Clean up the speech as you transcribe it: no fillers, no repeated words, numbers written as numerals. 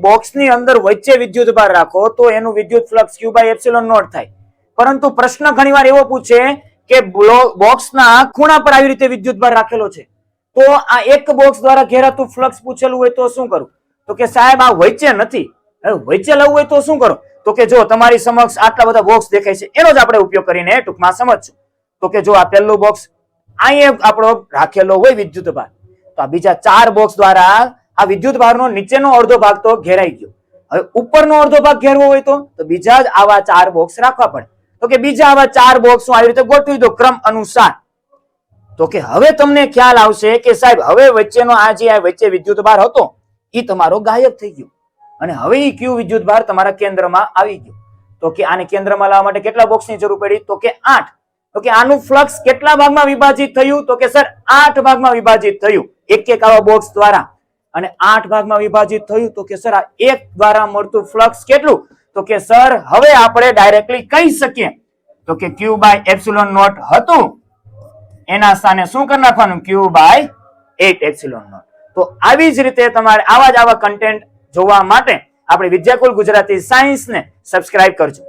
બોક્સની અંદર વચ્ચે વિદ્યુતભાર રાખો તો એનું વિદ્યુત flux Q by epsilon naught થાય. પરંતુ પ્રશ્ન ઘણીવાર એવો પૂછે કે બોક્સના ખૂણા પર આવી રીતે વિદ્યુતભાર રાખેલો છે, તો આ એક બોક્સ દ્વારા ઘેરાતું ફ્લક્સ પૂછેલું હોય તો શું કરું? તો કે સાહેબ આ વચ્ચે નથી. વચ્ચે લાવવું હોય તો શું કરો? તો કે જો તમારી સમક્ષ આટલા બધા બોક્સ દેખાય છે, એનો જ આપણે ઉપયોગ કરીને ટૂંકમાં સમજશું. તો કે જો આ પહેલું બોક્સ અહીંયા આપણો રાખેલો હોય વિદ્યુતભાર, તો આ બીજા 4 બોક્સ દ્વારા આ વિદ્યુતભારનો નીચેનો અડધો ભાગ તો ઘેરાઈ ગયો. હવે ઉપરનો અડધો ભાગ ઘેરવો હોય તો બીજા જ આવા 4 બોક્સ રાખવા પડે. તો કે બીજા આવા 4 બોક્સ આવી રીતે ગોઠવી દો ક્રમ અનુસાર. તો કે હવે તમને ખ્યાલ આવશે કે સાહેબ હવે વચ્ચેનો આ જે વચ્ચે વિદ્યુતભાર હતો એ તમારો ગાયબ થઈ ગયો અને હવે એ Q વિદ્યુતભાર તમારા કેન્દ્રમાં આવી ગયો. તો કે આને કેન્દ્રમાં લાવવા માટે કેટલા બોક્સની જરૂર પડી? તો કે 8. તો કે આનું ફ્લક્સ કેટલા ભાગમાં વિભાજિત થયું? તો કે સર 8 ભાગમાં વિભાજિત થયું, એક એક આવા બોક્સ દ્વારા. અને 8 ભાગમાં વિભાજિત થયું તો કે સર આ એક દ્વારા મળતું ફ્લક્સ કેટલું? તો કે સર હવે આપણે ડાયરેક્ટલી કહી શકીએ તો કે Q બાય એપ્સિલોન નોટ હતું, એના સ્થાને શું કરી નાખવાનું? Q by 8 epsilon naught. તો આવી જ રીતે તમારે આવા કન્ટેન્ટ જોવા માટે આપણે વિદ્યાકુલ ગુજરાતી સાયન્સ ને સબસ્ક્રાઇબ કરજો.